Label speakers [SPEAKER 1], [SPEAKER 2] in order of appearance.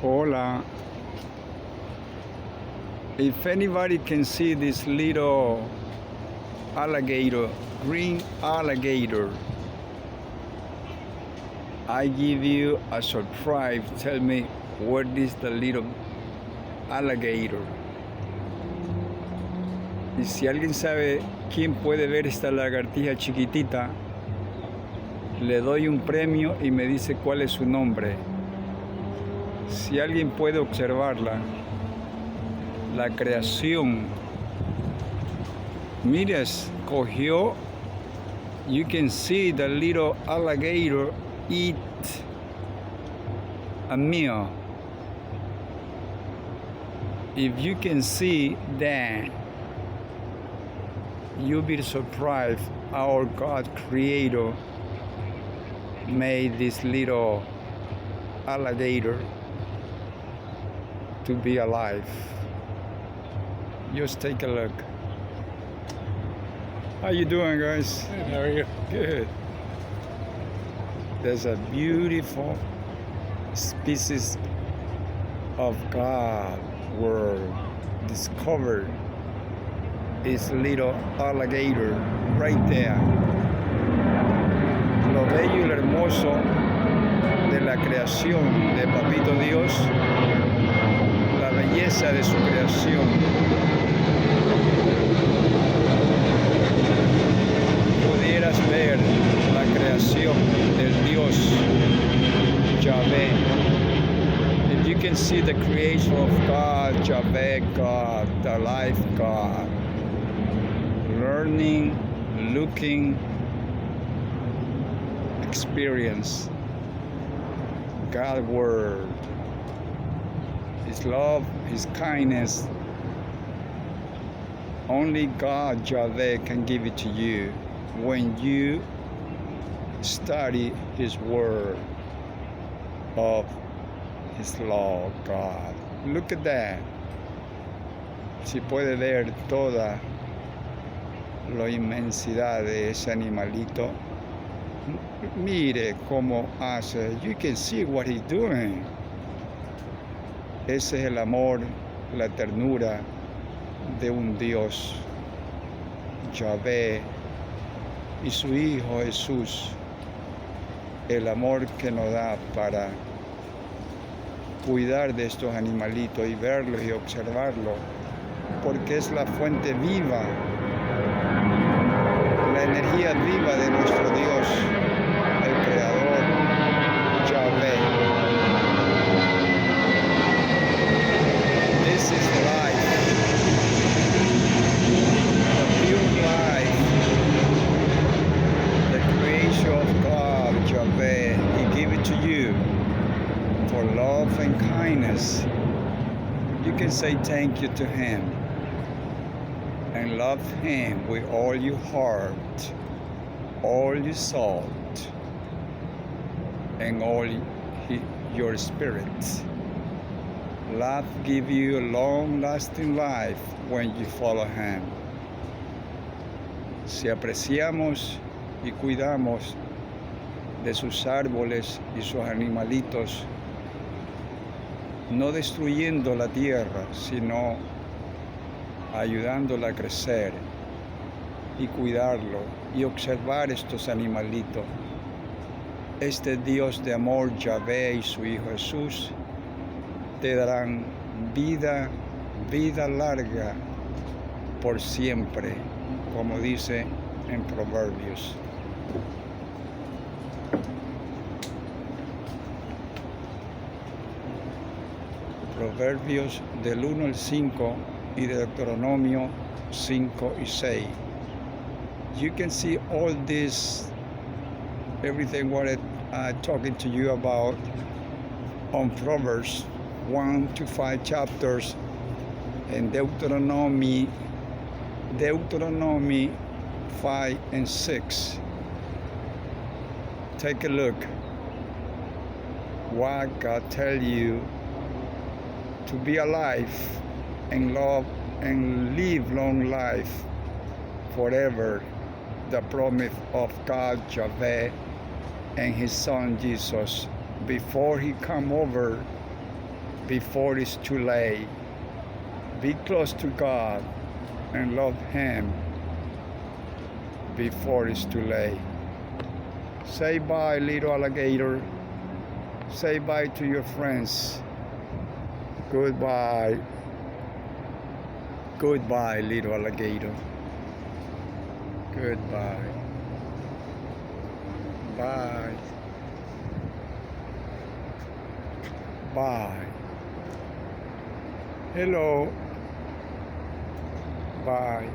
[SPEAKER 1] Hola. If anybody can see this little alligator, green alligator, I give you a surprise. Tell me what is the little alligator. Y si alguien sabe quién puede ver esta lagartija chiquitita, le doy un premio y me dice cuál es su nombre. Si alguien puede observarla, la creación, mira, cogió, you can see the little alligator eat a meal. If you can see that, you'll be surprised our God Creator made this little alligator to be alive. Just take a look. How you doing, guys?
[SPEAKER 2] Good, how are you?
[SPEAKER 1] Good. There's a beautiful species of God world discovered this little alligator right there. Lo bello y lo hermoso de la creación de Papito Dios, la belleza de su creación. Pudieras ver la creación del Dios Yahvé. If you can see the creation of God, Yahvé God, the life God, learning, looking, experience God's word, His love, His kindness. Only God, Yahvé, can give it to you when you study His word of His law, God. Look at that. Si puede ver toda la inmensidad de ese animalito, mire cómo hace. You can see what he's doing. Ese es el amor, la ternura de un Dios, Yahvé, y su Hijo Jesús. El amor que nos da para cuidar de estos animalitos y verlos y observarlos, porque es la fuente viva, la energía viva de nuestro Dios, el Creador, Yahvé. This is life, the pure life, the creation of God, Yahvé. He gave it to you for love and kindness. You can say thank you to Him and love Him with all your heart, all your soul, and all your spirit. Love gives you a long-lasting life when you follow Him. Si apreciamos y cuidamos de sus árboles y sus animalitos, no destruyendo la tierra, sino ayudándola a crecer y cuidarlo y observar estos animalitos. Este Dios de amor, Yahvé, y su Hijo Jesús, te darán vida, vida larga por siempre, como dice en Proverbios. Proverbios del 1 al 5 y de Deuteronomio 5 y 6. You can see all this, everything what I'm talking to you about on Proverbs 1 to 5 chapters and Deuteronomy 5 and 6. Take a look. What God tell you to be alive and love and live long life forever, the promise of God, Yahvé, and His Son Jesus before He come over before it's too late. Be close to God and love Him before it's too late. Say bye, little alligator. Say bye to your friends. Goodbye. Goodbye, little alligator. Goodbye. Bye. Bye. Hello. Bye.